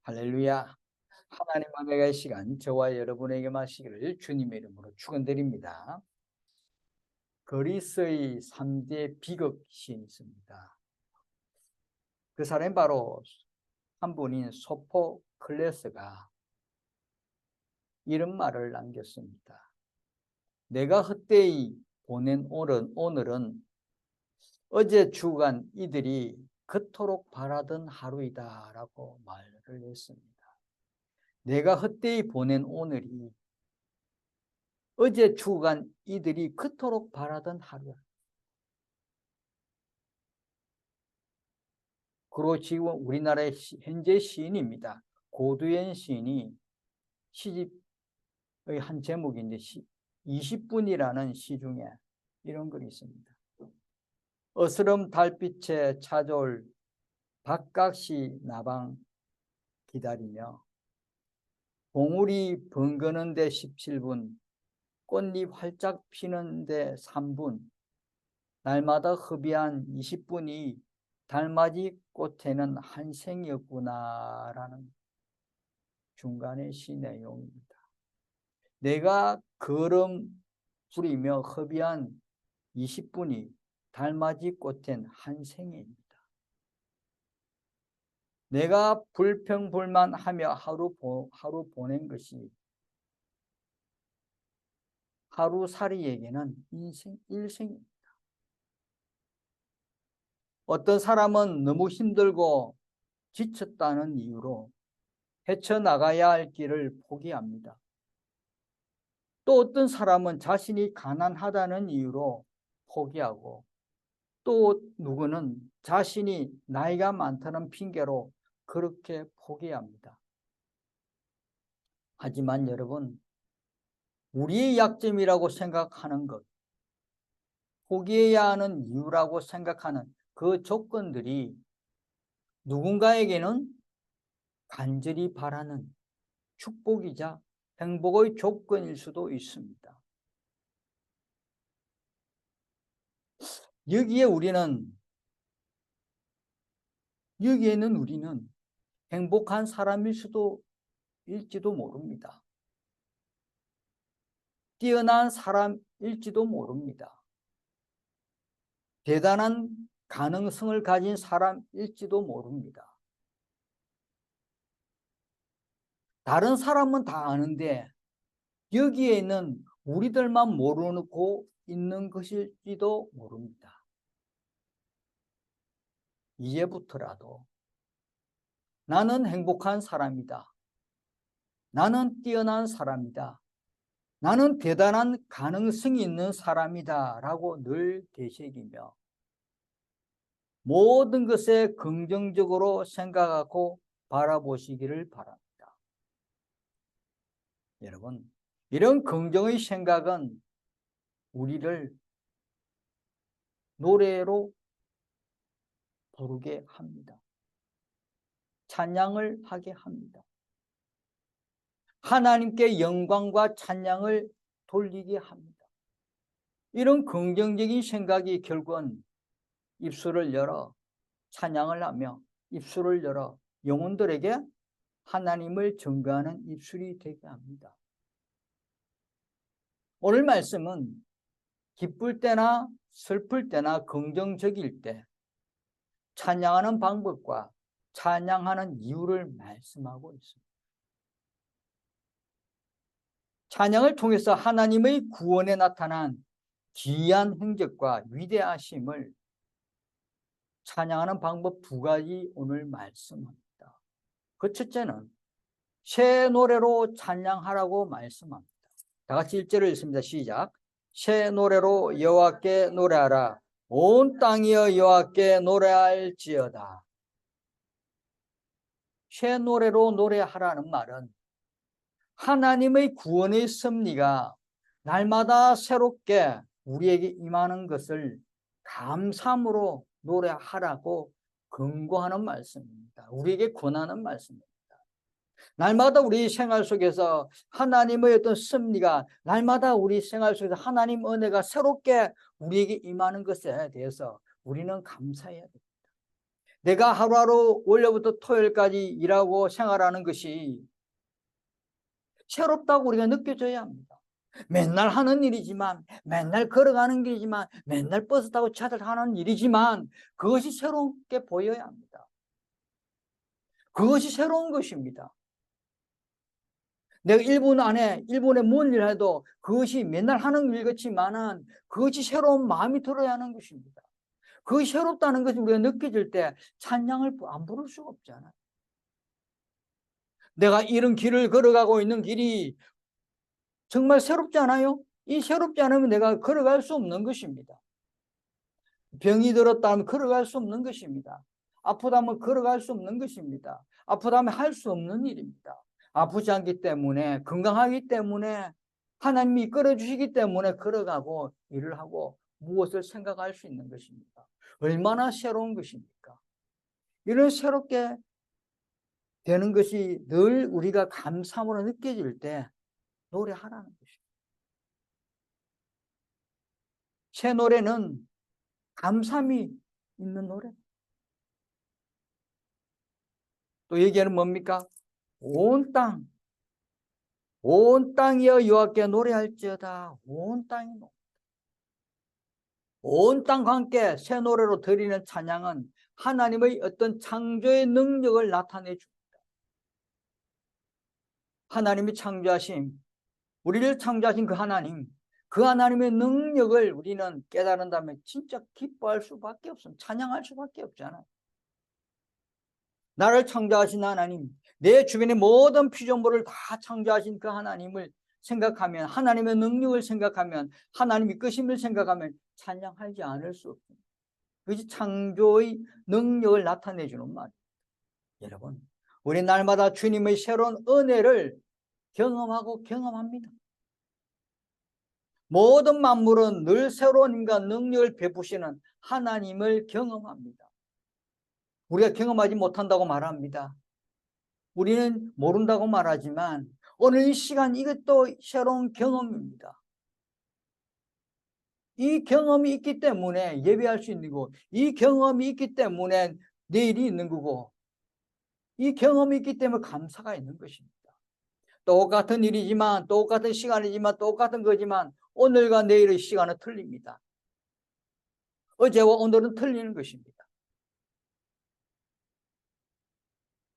할렐루야. 하나님 아버지의 시간 저와 여러분에게 마시기를 주님의 이름으로 축원드립니다. 그리스의 3대 비극 시인이 있습니다. 그 사람이 바로 한 분인 소포클레스가 이런 말을 남겼습니다. 내가 헛되이 보낸 오늘은 어제 주간 이들이 그토록 바라던 하루이다 라고 말을 했습니다. 내가 헛되이 보낸 오늘이 어제 주간 이들이 그토록 바라던 하루야. 그리고 지금 우리나라의 현재 시인입니다. 고두현 시인이 시집의 한 제목인데 20분이라는 시 중에 이런 글이 있습니다. 어스름 달빛에 찾아올 박각시 나방 기다리며 봉우리 번거는데 17분, 꽃잎 활짝 피는데 3분, 날마다 허비한 20분이 달맞이 꽃에는 한 생이었구나라는 중간의 시 내용입니다. 내가 걸음 부리며 허비한 20분이 달맞이 꽃엔 한 생입니다. 내가 불평불만하며 하루 보낸 것이 하루살이에게는 인생 일생입니다. 어떤 사람은 너무 힘들고 지쳤다는 이유로 헤쳐나가야 할 길을 포기합니다. 또 어떤 사람은 자신이 가난하다는 이유로 포기하고, 또 누구는 자신이 나이가 많다는 핑계로 그렇게 포기합니다. 하지만 여러분, 우리의 약점이라고 생각하는 것, 포기해야 하는 이유라고 생각하는 그 조건들이 누군가에게는 간절히 바라는 축복이자 행복의 조건일 수도 있습니다. 여기에는 우리는 행복한 사람일지도 모릅니다. 뛰어난 사람일지도 모릅니다. 대단한 가능성을 가진 사람일지도 모릅니다. 다른 사람은 다 아는데 여기에 있는 우리들만 모르고 있는 것일지도 모릅니다. 이제부터라도 나는 행복한 사람이다. 나는 뛰어난 사람이다. 나는 대단한 가능성이 있는 사람이다 라고 늘 되새기며 모든 것에 긍정적으로 생각하고 바라보시기를 바랍니다. 여러분, 이런 긍정의 생각은 우리를 노래로 부르게 합니다. 찬양을 하게 합니다. 하나님께 영광과 찬양을 돌리게 합니다. 이런 긍정적인 생각이 결국은 입술을 열어 찬양을 하며 입술을 열어 영혼들에게 하나님을 증거하는 입술이 되게 합니다. 오늘 말씀은 기쁠 때나 슬플 때나 긍정적일 때 찬양하는 방법과 찬양하는 이유를 말씀하고 있습니다. 찬양을 통해서 하나님의 구원에 나타난 기이한 행적과 위대하심을 찬양하는 방법 2가지 오늘 말씀합니다. 그 첫째는 새 노래로 찬양하라고 말씀합니다. 다 같이 1절을 읽습니다. 시작. 새 노래로 여호와께 노래하라. 온 땅이여 여호와께 노래할지어다. 새 노래로 노래하라는 말은 하나님의 구원의 섭리가 날마다 새롭게 우리에게 임하는 것을 감사함으로 노래하라고 권고하는 말씀입니다. 우리에게 권하는 말씀입니다. 날마다 우리 생활 속에서 하나님의 어떤 섭리가 날마다 우리 생활 속에서 하나님 은혜가 새롭게 우리에게 임하는 것에 대해서 우리는 감사해야 됩니다. 내가 하루하루 월요일부터 토요일까지 일하고 생활하는 것이 새롭다고 우리가 느껴져야 합니다. 맨날 하는 일이지만, 맨날 걸어가는 길이지만, 맨날 버스 타고 차를 타는 일이지만 그것이 새롭게 보여야 합니다. 그것이 새로운 것입니다. 내가 1분 안에 1분에 뭔 일을 해도 그것이 맨날 하는 일 같지만은 그것이 새로운 마음이 들어야 하는 것입니다. 그것이 새롭다는 것을 우리가 느껴질 때 찬양을 안 부를 수가 없잖아요. 내가 이런 길을 걸어가고 있는 길이 정말 새롭지 않아요? 이 새롭지 않으면 내가 걸어갈 수 없는 것입니다. 병이 들었다면 걸어갈 수 없는 것입니다. 아프다면 걸어갈 수 없는 것입니다. 아프다면 할 수 없는 일입니다. 아프지 않기 때문에, 건강하기 때문에, 하나님이 이끌어 주시기 때문에 걸어가고 일을 하고 무엇을 생각할 수 있는 것입니다. 얼마나 새로운 것입니까? 이런 새롭게 되는 것이 늘 우리가 감사함으로 느껴질 때 노래하라는 것입니다. 새 노래는 감사함이 있는 노래. 또 얘기하는 뭡니까? 온 땅이여 여호와께 노래할지어다. 온 땅이 온 땅과 함께 새 노래로 드리는 찬양은 하나님의 어떤 창조의 능력을 나타내 줍니다. 하나님이 창조하신, 우리를 창조하신 그 하나님의 능력을 우리는 깨달은다면 진짜 기뻐할 수밖에 없습니다. 찬양할 수밖에 없잖아요. 나를 창조하신 하나님, 내 주변의 모든 피조물을 다 창조하신 그 하나님을 생각하면, 하나님의 능력을 생각하면, 하나님 이끄심을 생각하면 찬양하지 않을 수 없습니다. 그것이 창조의 능력을 나타내주는 말이에요. 여러분, 우리 날마다 주님의 새로운 은혜를 경험하고 경험합니다. 모든 만물은 늘 새로운 인간 능력을 베푸시는 하나님을 경험합니다. 우리가 경험하지 못한다고 말합니다. 우리는 모른다고 말하지만 오늘 이 시간 이것도 새로운 경험입니다. 이 경험이 있기 때문에 예배할 수 있는 거고, 이 경험이 있기 때문에 내일이 있는 거고, 이 경험이 있기 때문에 감사가 있는 것입니다. 똑같은 일이지만, 똑같은 시간이지만, 똑같은 거지만 오늘과 내일의 시간은 틀립니다. 어제와 오늘은 틀리는 것입니다.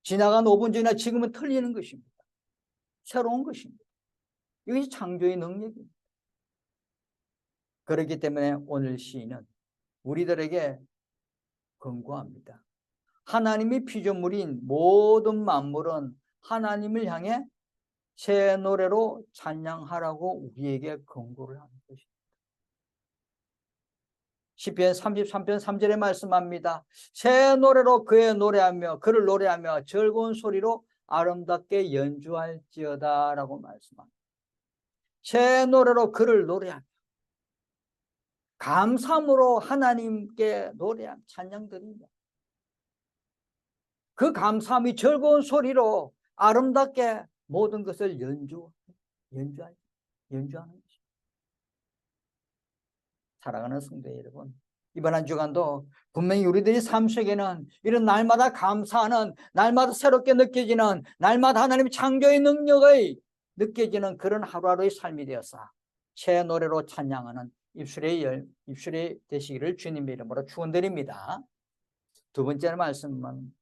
지나간 5분 전이나 지금은 틀리는 것입니다. 새로운 것입니다. 이것이 창조의 능력입니다. 그렇기 때문에 오늘 시인은 우리들에게 권고합니다. 하나님의 피조물인 모든 만물은 하나님을 향해 새 노래로 찬양하라고 우리에게 권고를 하는 것입니다. 시편 33편 3절에 말씀합니다. 새 노래로 그의 노래하며 그를 노래하며 즐거운 소리로 아름답게 연주할지어다 라고 말씀합니다. 새 노래로 그를 노래하며 감사함으로 하나님께 노래한 찬양드립니다. 그 감사함이 즐거운 소리로 아름답게 모든 것을 연주하는 것입니다. 사랑하는 성도 여러분, 이번 한 주간도 분명히 우리들의 삶 속에는 이런 날마다 감사하는, 날마다 새롭게 느껴지는, 날마다 하나님의 창조의 능력을 느껴지는 그런 하루하루의 삶이 되어서 새 노래로 찬양하는 입술에 되시기를 주님의 이름으로 축원드립니다. 두 번째 말씀은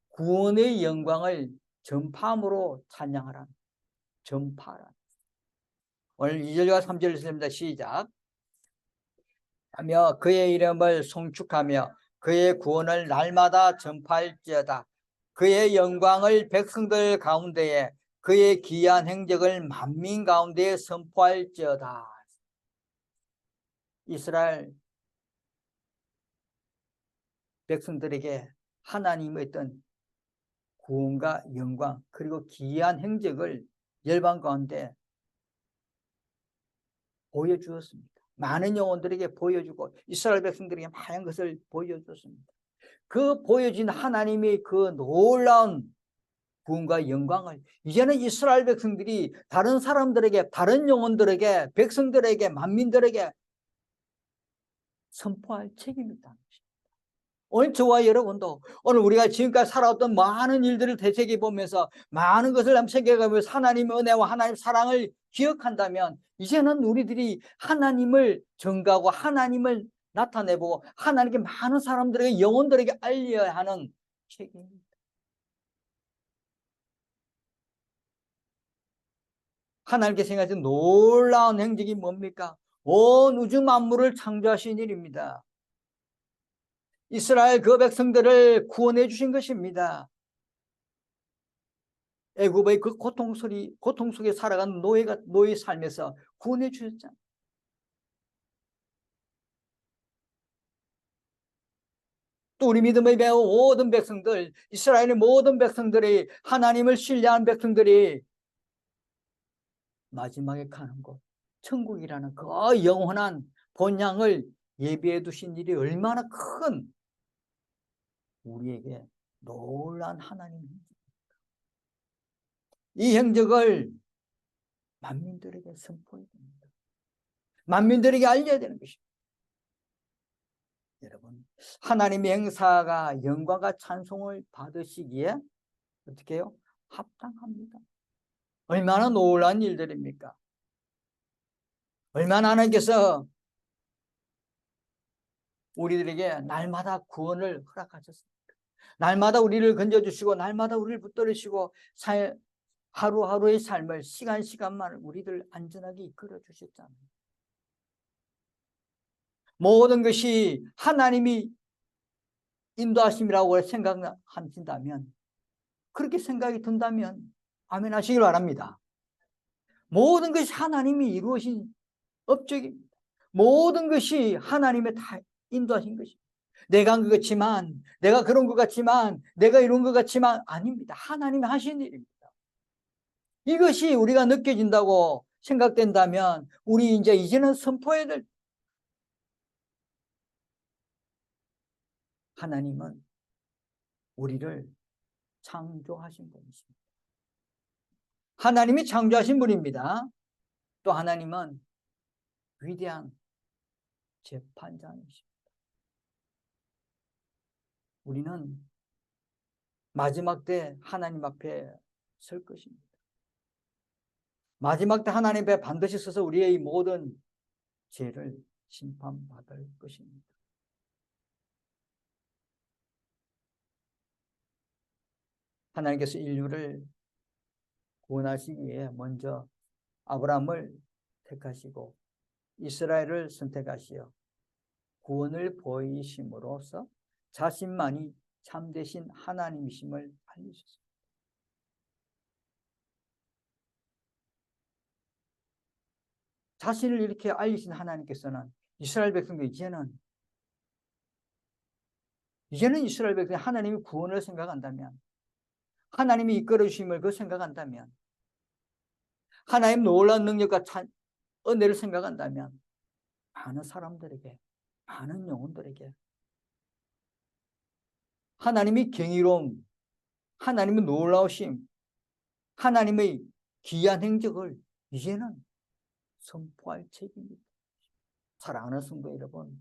구원의 영광을 전파함으로 찬양하라. 전파하라. 오늘 2절과 3절 읽습니다. 시작. 하며 그의 이름을 송축하며 그의 구원을 날마다 전파할지어다. 그의 영광을 백성들 가운데에 그의 기이한 행적을 만민 가운데에 선포할지어다. 이스라엘 백성들에게 하나님의 어떤 구원과 영광 그리고 기이한 행적을 열방 가운데 보여주었습니다. 많은 영혼들에게 보여주고 이스라엘 백성들에게 많은 것을 보여줬습니다. 그 보여진 하나님의 그 놀라운 구원과 영광을 이제는 이스라엘 백성들이 다른 사람들에게, 다른 영혼들에게, 백성들에게, 만민들에게 선포할 책임이 있다는 것입니다. 오늘 저와 여러분도 오늘 우리가 지금까지 살아왔던 많은 일들을 되새겨 보면서 많은 것을 남새겨가면서 하나님의 은혜와 하나님의 사랑을 기억한다면 이제는 우리들이 하나님을 전가하고 하나님을 나타내보고 하나님께 많은 사람들에게 영혼들에게 알려야 하는 책임입니다. 하나님께 생각하신 놀라운 행적이 뭡니까? 온 우주 만물을 창조하신 일입니다. 이스라엘 그 백성들을 구원해 주신 것입니다. 애굽의 그 고통 속에 살아가는 노예의 삶에서 구원해 주셨잖아요. 또 우리 믿음의 배우 모든 백성들, 이스라엘의 모든 백성들이 하나님을 신뢰한 백성들이 마지막에 가는 곳, 천국이라는 그 영원한 본향을 예비해 두신 일이 얼마나 큰 우리에게 놀란 하나님 이 행적을 만민들에게 선포해야 됩니다. 만민들에게 알려야 되는 것입니다. 여러분, 하나님의 행사가 영광과 찬송을 받으시기에 어떻게 해요? 합당합니다. 얼마나 놀라운 일들입니까? 얼마나 하나님께서 우리들에게 날마다 구원을 허락하셨습니까? 날마다 우리를 건져주시고 날마다 우리를 붙들으시고 하루하루의 삶을 시간만을 우리들 안전하게 이끌어 주셨잖아요. 모든 것이 하나님이 인도하심이라고 생각하신다면, 그렇게 생각이 든다면 아멘 하시길 바랍니다. 모든 것이 하나님이 이루어진 업적입니다. 모든 것이 하나님의 다 인도하신 것입니다. 내가 한 것 같지만, 내가 그런 것 같지만, 내가 이런 것 같지만 아닙니다. 하나님이 하신 일입니다. 이것이 우리가 느껴진다고 생각된다면 우리 이제는 선포해야 될 하나님은 우리를 창조하신 분이십니다. 하나님이 창조하신 분입니다. 또 하나님은 위대한 재판장이십니다. 우리는 마지막 때 하나님 앞에 설 것입니다. 마지막 때 하나님 앞에 반드시 서서 우리의 모든 죄를 심판받을 것입니다. 하나님께서 인류를 구원하시기 위해 먼저 아브라함을 택하시고 이스라엘을 선택하시어 구원을 보이심으로써 자신만이 참되신 하나님이심을 알리셨습니다. 자신을 이렇게 알리신 하나님께서는 이스라엘 백성들 이제는 이스라엘 백성이 하나님이 구원을 생각한다면, 하나님이 이끌어 주심을 그 생각한다면, 하나님 놀라운 능력과 은혜를 생각한다면 많은 사람들에게, 많은 영혼들에게 하나님의 경이로움, 하나님의 놀라우심, 하나님의 귀한 행적을 이제는 선포할 책임입니다. 사랑하는 성도 여러분,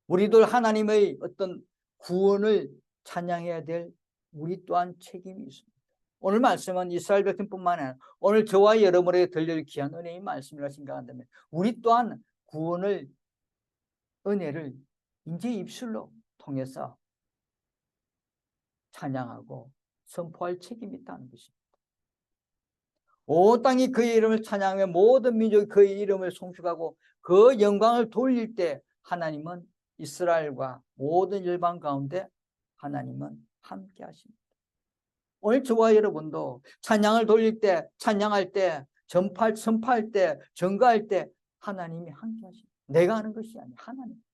우리들 하나님의 어떤 구원을 찬양해야 될 우리 또한 책임이 있습니다. 오늘 말씀은 이스라엘 백성뿐만 아니라 오늘 저와 여러분에게 들려줄 귀한 은혜의 말씀이라 생각한다면 우리 또한 구원을, 은혜를 이제 입술로 통해서 찬양하고 선포할 책임이 있다는 것입니다. 온 땅이 그의 이름을 찬양하며 모든 민족이 그의 이름을 송축하고 그 영광을 돌릴 때 하나님은 이스라엘과 모든 열방 가운데 하나님은 함께 하십니다. 오늘 저와 여러분도 찬양을 돌릴 때, 찬양할 때, 선포할 때, 전가할 때 하나님이 함께 하십니다. 내가 하는 것이 아니라 하나님.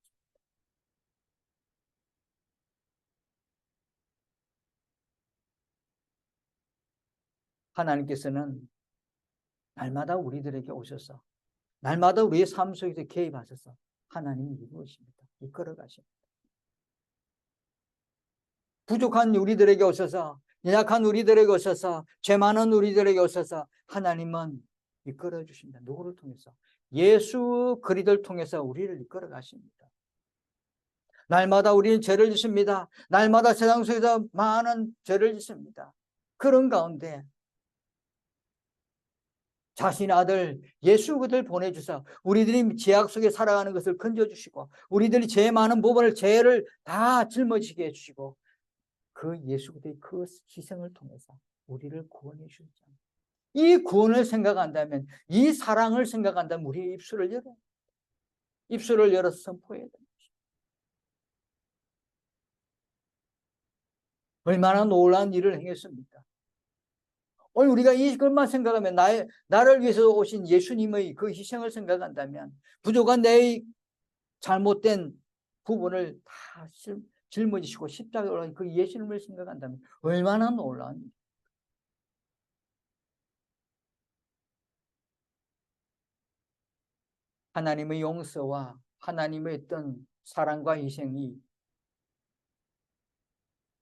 하나님께서는 날마다 우리들에게 오셔서 날마다 우리의 삶 속에서 개입하셔서 하나님이 이루어집니다. 이끌어 가십니다. 부족한 우리들에게 오셔서, 연약한 우리들에게 오셔서, 죄 많은 우리들에게 오셔서 하나님은 이끌어 주신다. 누구를 통해서? 예수 그리스도를 통해서 우리를 이끌어 가십니다. 날마다 우리는 죄를 짓습니다. 날마다 세상 속에서 많은 죄를 짓습니다. 그런 가운데 자신의 아들 예수 그리스도를 보내주사 우리들이 죄악 속에 살아가는 것을 건져주시고 우리들이 죄 많은 부분을 죄를 다 짊어지게 해주시고 그 예수 그리스도의 그 희생을 통해서 우리를 구원해 주셨잖아요. 이 구원을 생각한다면, 이 사랑을 생각한다면 우리의 입술을 열어서 선포해야 됩니다. 얼마나 놀라운 일을 행했습니까? 오늘 우리가 이것만 생각하면 나를 위해서 오신 예수님의 그 희생을 생각한다면 부족한 내 잘못된 부분을 다 짊어지시고 십자가에 올라간 그 예수님을 생각한다면 얼마나 놀라운 일. 하나님의 용서와 하나님의 어떤 사랑과 희생이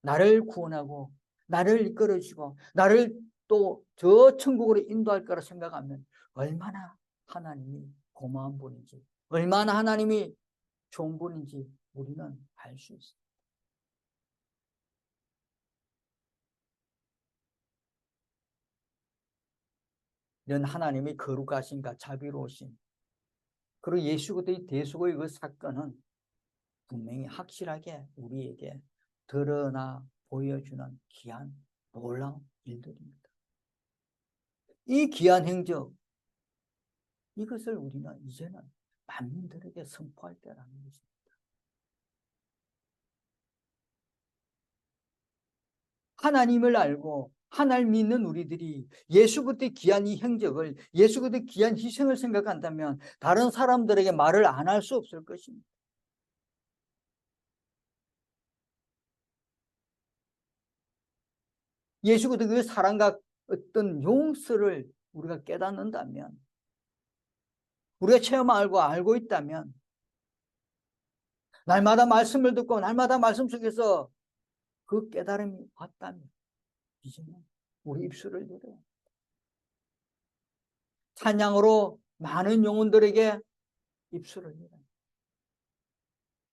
나를 구원하고 나를 이끌어주고 나를 또 저 천국으로 인도할 거라 생각하면 얼마나 하나님이 고마운 분인지, 얼마나 하나님이 좋은 분인지 우리는 알 수 있습니다. 이런 하나님의 거룩하신가 자비로우신 그리고 예수 그리스도의 대속의 그 사건은 분명히 확실하게 우리에게 드러나 보여주는 귀한 놀라운 일들입니다. 이 귀한 행적, 이것을 우리는 이제는 만민들에게 선포할 때라는 것입니다. 하나님을 알고 하나님 믿는 우리들이 예수 그리스도의 귀한 이 행적을, 예수 그리스도의 귀한 희생을 생각한다면 다른 사람들에게 말을 안 할 수 없을 것입니다. 예수 그리스도의 사랑과 어떤 용서를 우리가 깨닫는다면, 우리가 알고 있다면, 날마다 말씀을 듣고 날마다 말씀 속에서 그 깨달음이 왔다면 이제는 우리 입술을 열어요. 찬양으로 많은 영혼들에게 입술을 열어요.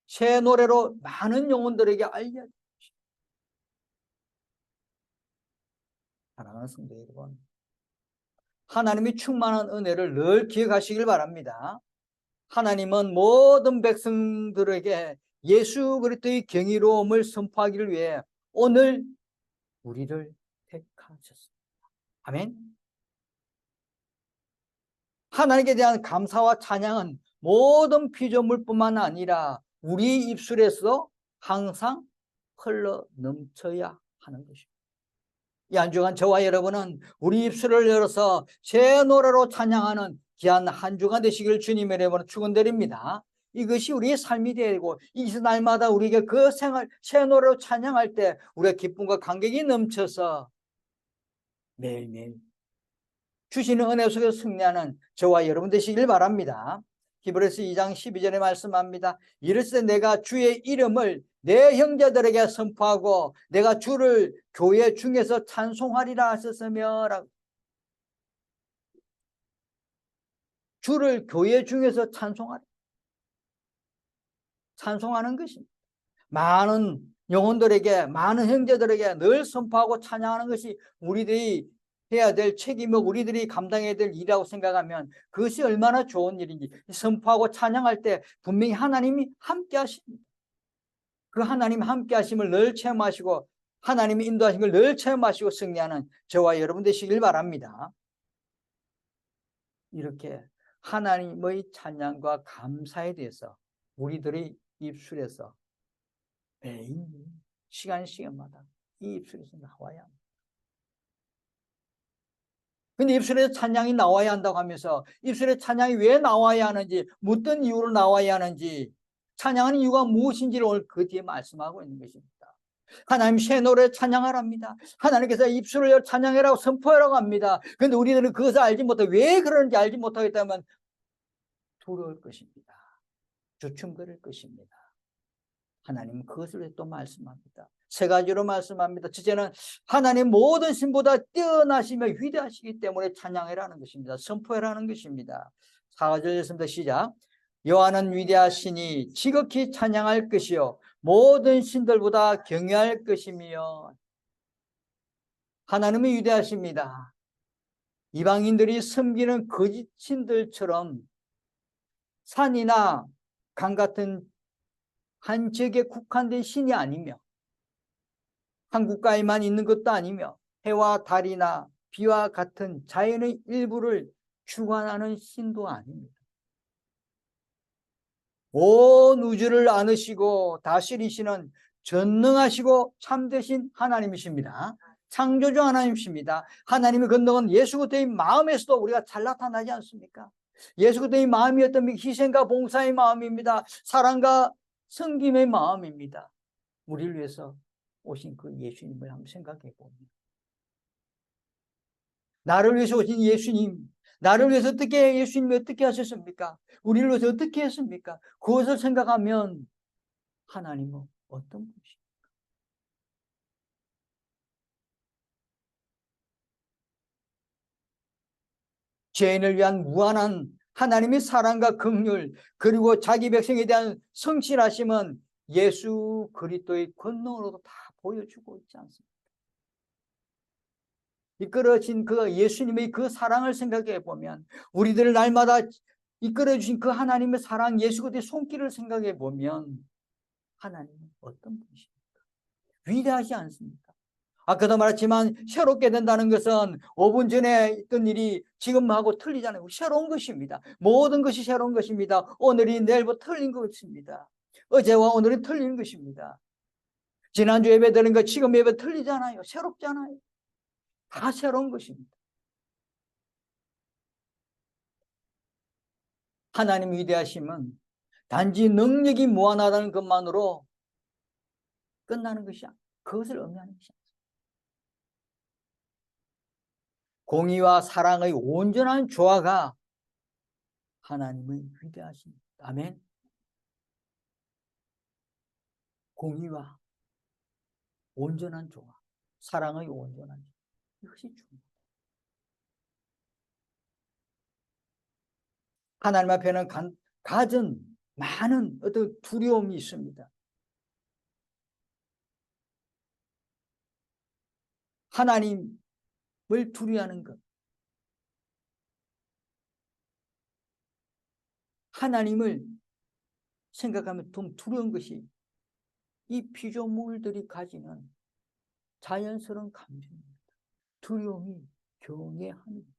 새 노래로 많은 영혼들에게 알려주십시오. 사랑하는 성도 여러분, 하나님이 충만한 은혜를 늘 기억하시길 바랍니다. 하나님은 모든 백성들에게 예수 그리스도의 경이로움을 선포하기를 위해 오늘 우리를 택하셨습니다. 아멘. 하나님께 대한 감사와 찬양은 모든 피조물뿐만 아니라 우리 입술에서 항상 흘러 넘쳐야 하는 것입니다. 이 한 주간 저와 여러분은 우리 입술을 열어서 새 노래로 찬양하는 귀한 한 주간 되시길 주님의 이름으로 축원드립니다. 이것이 우리의 삶이 되고 이 날마다 우리가 그 새 노래로 찬양할 때 우리의 기쁨과 감격이 넘쳐서 매일매일 주시는 은혜 속에서 승리하는 저와 여러분 되시길 바랍니다. 히브리서 2장 12절에 말씀합니다. 이르시되 내가 주의 이름을 내 형제들에게 선포하고 내가 주를 교회 중에서 찬송하리라 하셨으며, 주를 교회 중에서 찬송하는 것입니다. 많은 영혼들에게, 많은 형제들에게 늘 선포하고 찬양하는 것이 우리들이 해야 될 책임이고 우리들이 감당해야 될 일이라고 생각하면 그것이 얼마나 좋은 일인지, 선포하고 찬양할 때 분명히 하나님이 함께 하십니다. 그 하나님 함께 하심을 늘 체험하시고 하나님이 인도하심을 늘 체험하시고 승리하는 저와 여러분 되시길 바랍니다. 이렇게 하나님의 찬양과 감사에 대해서 우리들의 입술에서 매일 시간마다 이 입술에서 나와야 합니다. 근데 입술에서 찬양이 나와야 한다고 하면서 입술에 찬양이 왜 나와야 하는지, 어떤 이유로 나와야 하는지, 찬양하는 이유가 무엇인지를 오늘 그 뒤에 말씀하고 있는 것입니다. 하나님 새 노래 찬양하랍니다. 하나님께서 입술을 열어 찬양해라고 선포하라고 합니다. 그런데 우리들은 그것을 알지 못하고 왜 그러는지 알지 못하겠다면 두려울 것입니다. 주춤거릴 것입니다. 하나님은 그것을 또 말씀합니다. 세 가지로 말씀합니다. 첫째는 하나님 모든 신보다 뛰어나시며 위대하시기 때문에 찬양해라는 것입니다. 선포해라는 것입니다. 4절 읽습니다. 시작. 여호와는 위대하시니 지극히 찬양할 것이요 모든 신들보다 경외할 것이며. 하나님은 위대하십니다. 이방인들이 섬기는 거짓 신들처럼 산이나 강 같은 한 지역에 국한된 신이 아니며, 한 국가에만 있는 것도 아니며, 해와 달이나 비와 같은 자연의 일부를 주관하는 신도 아닙니다. 온 우주를 안으시고 다스리시는 전능하시고 참되신 하나님이십니다. 창조주 하나님이십니다. 하나님의 건너온 예수 그리스도의 마음에서도 우리가 잘 나타나지 않습니까? 예수 그리스도의 마음이 어떤 희생과 봉사의 마음입니다. 사랑과 섬김의 마음입니다. 우리를 위해서 오신 그 예수님을 한번 생각해 보면, 나를 위해서 오신 예수님, 나를 위해서 예수님이 어떻게 하셨습니까? 우리를 위해서 어떻게 했습니까? 그것을 생각하면 하나님은 어떤 분이십니까? 죄인을 위한 무한한 하나님의 사랑과 긍휼, 그리고 자기 백성에 대한 성실하심은 예수 그리스도의 권능으로도 다 보여주고 있지 않습니까? 이끌어진 그 예수님의 그 사랑을 생각해 보면, 우리들을 날마다 이끌어 주신 그 하나님의 사랑, 예수 그리스도의 손길을 생각해 보면 하나님은 어떤 분이십니까? 위대하지 않습니까? 아까도 말했지만 새롭게 된다는 것은 5분 전에 있던 일이 지금하고 틀리잖아요. 새로운 것입니다. 모든 것이 새로운 것입니다. 오늘이 내일보다 틀린 것입니다. 어제와 오늘은 틀린 것입니다. 지난주 예배 드린 것 지금 예배 틀리잖아요. 새롭잖아요. 다 새로운 것입니다. 하나님 위대하심은 단지 능력이 무한하다는 것만으로 끝나는 것이 아니에요. 그것을 의미하는 것이 아니에요. 공의와 사랑의 온전한 조화가 하나님의 위대하십니다. 아멘. 공의와 온전한 조화, 사랑의 온전한 조화, 이것이 중요합니다. 하나님 앞에는 갖은 많은 어떤 두려움이 있습니다. 하나님을 두려워하는 것, 하나님을 생각하면 좀 두려운 것이 이 피조물들이 가지는 자연스러운 감정입니다. 두려움이 경외합니다.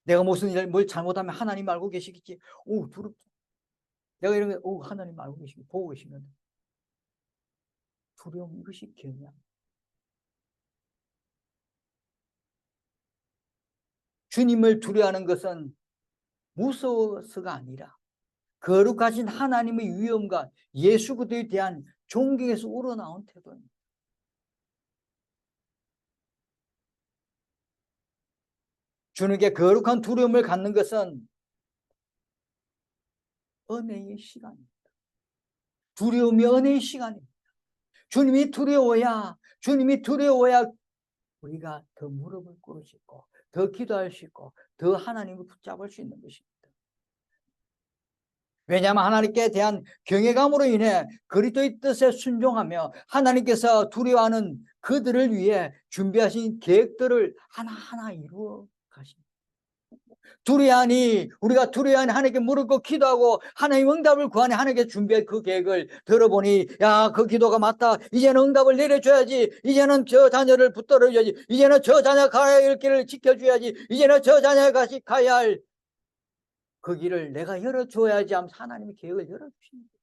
내가 무슨 일을 뭘 잘못하면 하나님 알고 계시겠지. 오, 두렵다. 내가 이런 거, 오, 하나님 알고 계시고 보고 계시면 두려움, 이것이 경외합니다. 주님을 두려워하는 것은 무서워서가 아니라 거룩하신 하나님의 위엄과 예수 그리스도에 대한 존경에서 우러나온 태도입니다. 주님께 거룩한 두려움을 갖는 것은 은혜의 시간입니다. 두려움이 은혜의 시간입니다. 주님이 두려워야 우리가 더 무릎을 꿇을 수 있고, 더 기도할 수 있고, 더 하나님을 붙잡을 수 있는 것입니다. 왜냐하면 하나님께 대한 경외감으로 인해 그리스도의 뜻에 순종하며 하나님께서 두려워하는 그들을 위해 준비하신 계획들을 하나하나 이루어 가십니다. 우리가 두려워하니 하나님께 무릎 꿇고 기도하고 하나님 응답을 구하니 하나님께 준비한 그 계획을 들어보니, 야, 그 기도가 맞다. 이제는 응답을 내려줘야지. 이제는 저 자녀를 붙들어줘야지. 이제는 저 자녀가 가야 할 길을 지켜줘야지. 이제는 저 자녀가 가야 할 그 길을 내가 열어줘야지 하면서 하나님의 계획을 열어주십니다.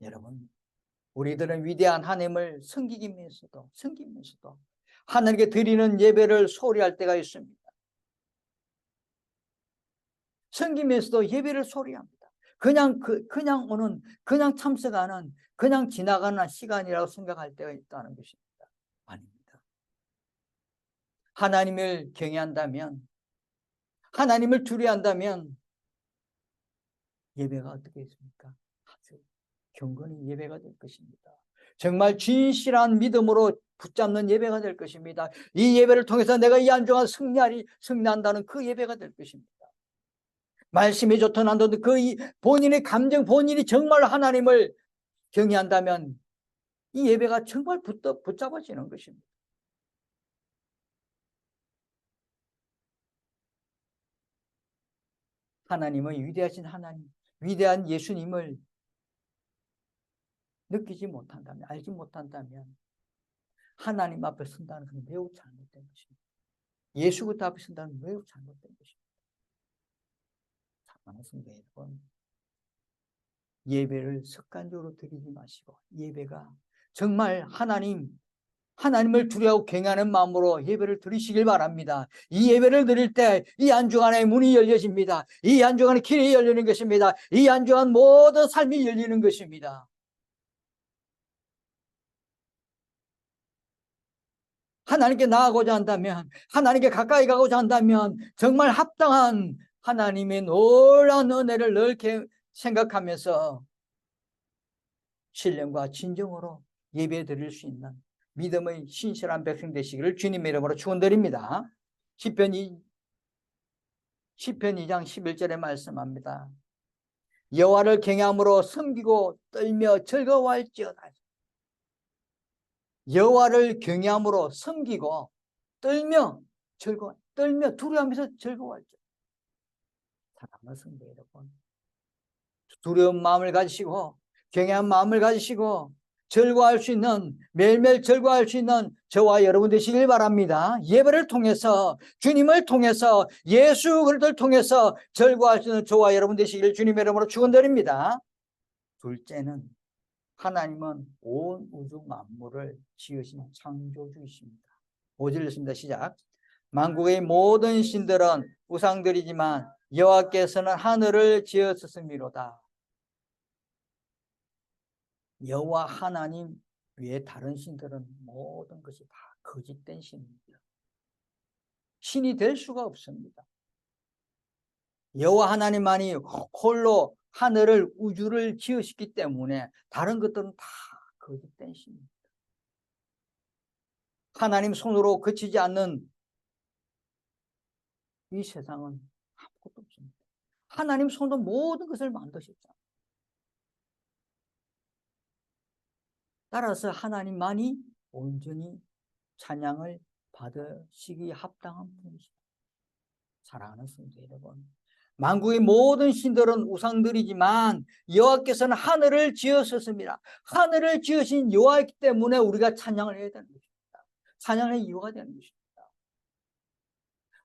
여러분, 우리들은 위대한 하나님을 섬기면서도 하나님께 드리는 예배를 소홀히할 때가 있습니다. 섬기면서도 예배를 소홀히합니다. 그냥 참석하는, 그냥 지나가는 시간이라고 생각할 때가 있다는 것입니다. 아닙니다. 하나님을 경외한다면, 하나님을 두려워한다면 예배가 어떻게 있습니까? 아주 경건한 예배가 될 것입니다. 정말 진실한 믿음으로 붙잡는 예배가 될 것입니다. 이 예배를 통해서 내가 이 안중한 승리한다는 그 예배가 될 것입니다. 말씀이 좋든 안 좋든 그 본인의 감정, 본인이 정말 하나님을 경외한다면 이 예배가 정말 붙잡아지는 것입니다. 하나님의 위대하신 하나님, 위대한 예수님을 느끼지 못한다면, 알지 못한다면 하나님 앞에 선다는 것은 매우 잘못된 것입니다. 예수 그리스도 앞에 선다는 것은 매우 잘못된 것입니다. 사랑하는 여러분, 예배를 습관적으로 드리지 마시고 예배가 정말 하나님을 두려워하고 경외하는 마음으로 예배를 드리시길 바랍니다. 이 예배를 드릴 때 이 안중간에 문이 열려집니다. 이 안중간에 길이 열리는 것입니다. 이 안중간 모든 삶이 열리는 것입니다. 하나님께 나아가고자 한다면, 하나님께 가까이 가고자 한다면 정말 합당한 하나님의 놀라운 은혜를 늘 생각하면서 신령과 진정으로 예배 드릴 수 있는 믿음의 신실한 백성 되시기를 주님의 이름으로 축원드립니다. 시편 2장 11절에 말씀합니다. 여호와를 경외함으로 섬기고 떨며 즐거워할지어다. 여호와를 경외함으로 섬기고 떨며 두려워하면서 즐거워할지어다. 사랑하는 성도 여러분, 두려운 마음을 가지시고 경외한 마음을 가지시고 즐거워할 수 있는, 매일매일 즐거워할 수 있는 저와 여러분 되시길 바랍니다. 예배를 통해서, 주님을 통해서, 예수 그리스도를 통해서 즐거워할 수 있는 저와 여러분 되시길 주님의 이름으로 축원드립니다. 둘째는 하나님은 온 우주 만물을 지으신 창조주이십니다. 5절 읽습니다. 시작. 만국의 모든 신들은 우상들이지만 여호와께서는 하늘을 지으셨음이로다. 여호와 하나님 외에 다른 신들은 모든 것이 다 거짓된 신입니다. 신이 될 수가 없습니다. 여호와 하나님만이 홀로 하늘을 우주를 지으셨기 때문에 다른 것들은 다 거짓된 신입니다. 하나님 손으로 그치지 않는 이 세상은 아무것도 없습니다. 하나님 손으로 모든 것을 만드셨잖아요. 따라서 하나님만이 온전히 찬양을 받으시기 합당한 분이시다. 사랑하는 성도 여러분, 만국의 모든 신들은 우상들이지만 여호와께서는 하늘을 지으셨습니다. 하늘을 지으신 여호와이기 때문에 우리가 찬양을 해야 되는 것입니다. 찬양의 이유가 되는 것입니다.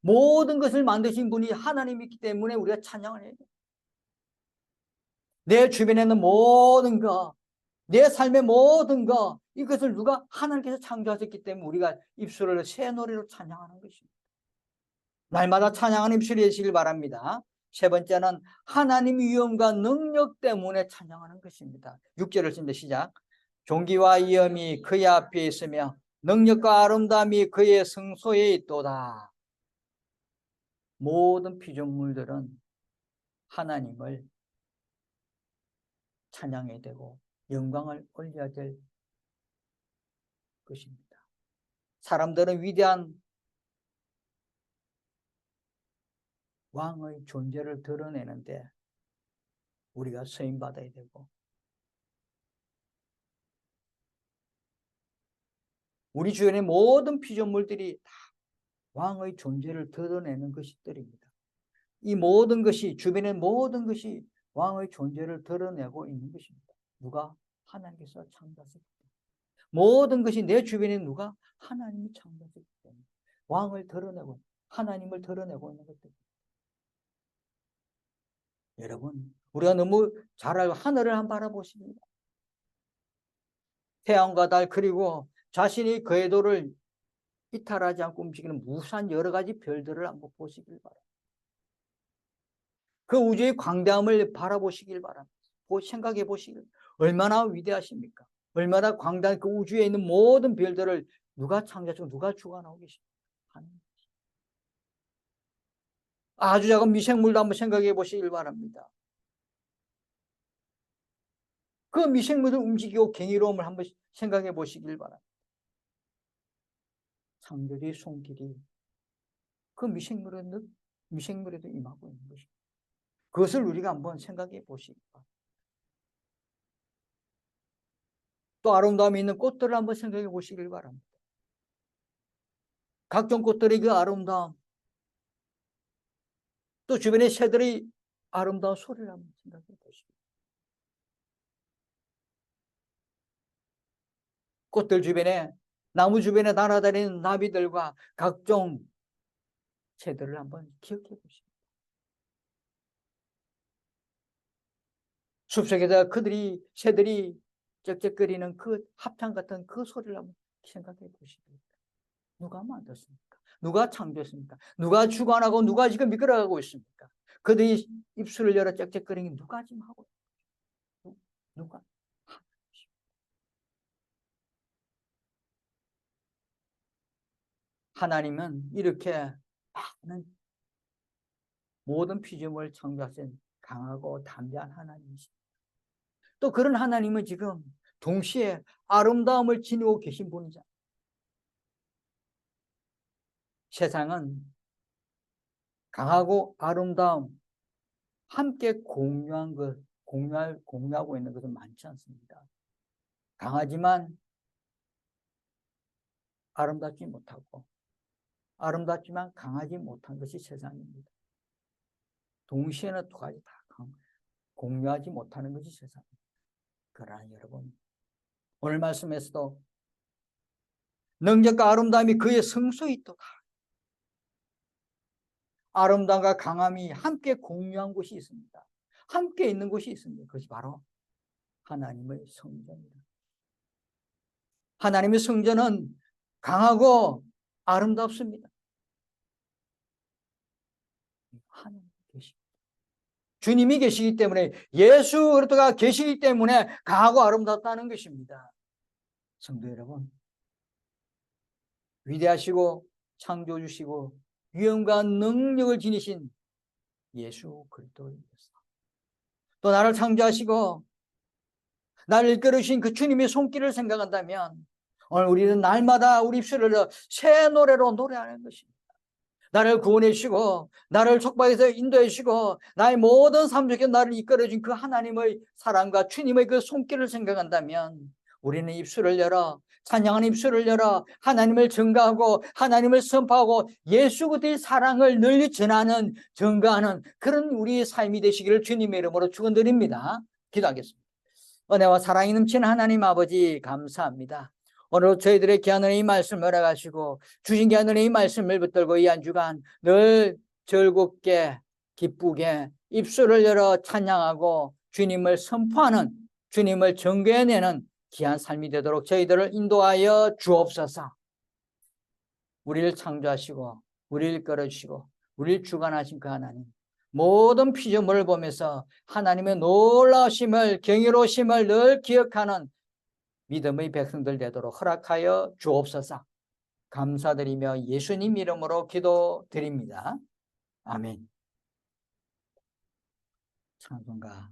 모든 것을 만드신 분이 하나님이기 때문에 우리가 찬양을 해야 돼요. 내 주변에 있는 모든 것, 내 삶의 모든 것, 이것을 누가 하나님께서 창조하셨기 때문에 우리가 입술을 새 노래로 찬양하는 것입니다. 날마다 찬양하는 입술이 되시길 바랍니다. 세 번째는 하나님의 위엄과 능력 때문에 찬양하는 것입니다. 6절을 씁니다. 시작. 존귀와 위엄이 그의 앞에 있으며 능력과 아름다움이 그의 성소에 있도다. 모든 피조물들은 하나님을 찬양해야 되고 영광을 올려야 될 것입니다. 사람들은 위대한 왕의 존재를 드러내는데 우리가 쓰임받아야 되고, 우리 주변의 모든 피조물들이 다 왕의 존재를 드러내는 것들입니다. 이 모든 것이, 주변의 모든 것이 왕의 존재를 드러내고 있는 것입니다. 누가? 하나님께서 창조하셨기 때문에. 모든 것이 내 주변에 누가? 하나님이 창조하셨기 때문에 왕을 드러내고 하나님을 드러내고 있는 것들입니다. 여러분, 우리가 너무 잘 알고 하늘을 한번 바라보십니다. 태양과 달, 그리고 자신이 그 궤도를 이탈하지 않고 움직이는 무수한 여러 가지 별들을 한번 보시길 바랍니다. 그 우주의 광대함을 바라보시길 바랍니다. 생각해 보시길. 얼마나 위대하십니까? 얼마나 광대한 그 우주에 있는 모든 별들을 누가 창조하시고 누가 주관하고 계십니까? 하나님. 아주 작은 미생물도 한번 생각해 보시길 바랍니다. 그 미생물을 움직이고 경이로움을 한번 생각해 보시길 바랍니다. 창조주의 손길이 그 미생물에도 임하고 있는 것입니다. 그것을 우리가 한번 생각해 보시기 바랍니다. 또 아름다움이 있는 꽃들을 한번 생각해 보시길 바랍니다. 각종 꽃들의 그 아름다움, 또 주변의 새들의 아름다운 소리를 한번 생각해 보시기 바랍니다. 꽃들 주변에, 나무 주변에 날아다니는 나비들과 각종 새들을 한번 기억해 보십시오. 숲속에서 새들이 쩍쩍거리는 그 합창 같은 그 소리를 한번 생각해 보십시오. 누가 만들었습니까? 누가 창조했습니까? 누가 주관하고 누가 지금 이끌어가고 있습니까? 그들이 입술을 열어 쩍쩍거리는 누가 지금 하고 있습니까? 누가? 하나님은 이렇게 많은 모든 피조물을 창조하신 강하고 담대한 하나님이십니다. 또 그런 하나님은 지금 동시에 아름다움을 지니고 계신 분이잖아요. 세상은 강하고 아름다움 함께 공유하고 있는 것은 많지 않습니다. 강하지만 아름답지 못하고 아름답지만 강하지 못한 것이 세상입니다. 동시에는 두 가지 다 공유하지 못하는 것이 세상입니다. 그러나 여러분, 오늘 말씀에서도 능력과 아름다움이 그의 성소에 있도다. 아름다움과 강함이 함께 공유한 곳이 있습니다. 함께 있는 곳이 있습니다. 그것이 바로 하나님의 성전입니다. 하나님의 성전은 강하고 아름답습니다. 하나님 계십니다. 주님이 계시기 때문에, 예수 그리스도가 계시기 때문에 강하고 아름답다는 것입니다. 성도 여러분, 위대하시고 창조주시고 위엄과 능력을 지니신 예수 그리스도입니다. 또 나를 창조하시고 나를 이끌으신 그 주님의 손길을 생각한다면 오늘 우리는 날마다 우리 입술을 새 노래로 노래하는 것입니다. 나를 구원해 주시고 나를 촉박해서 인도해 주시고 나의 모든 삶 속에 나를 이끌어 준 그 하나님의 사랑과 주님의 그 손길을 생각한다면 우리는 입술을 열어 찬양하는 입술을 열어 하나님을 증거하고 하나님을 선포하고 예수 그리스도의 사랑을 널리 전하는 증거하는 그런 우리의 삶이 되시기를 주님의 이름으로 축원드립니다. 기도하겠습니다. 은혜와 사랑이 넘치는 하나님 아버지 감사합니다. 오늘 저희들의 귀한 은혜의 말씀을 허락하시고 주신 귀한 은혜의 말씀을 붙들고 이 한 주간 늘 즐겁게 기쁘게 입술을 열어 찬양하고 주님을 선포하는 주님을 증거해내는 귀한 삶이 되도록 저희들을 인도하여 주옵소서. 우리를 창조하시고 우리를 이끌어주시고 우리를 주관하신 그 하나님, 모든 피조물을 보면서 하나님의 놀라우심을 경이로우심을 늘 기억하는 믿음의 백성들 되도록 허락하여 주옵소서. 감사드리며 예수님 이름으로 기도드립니다. 아멘. 찬송가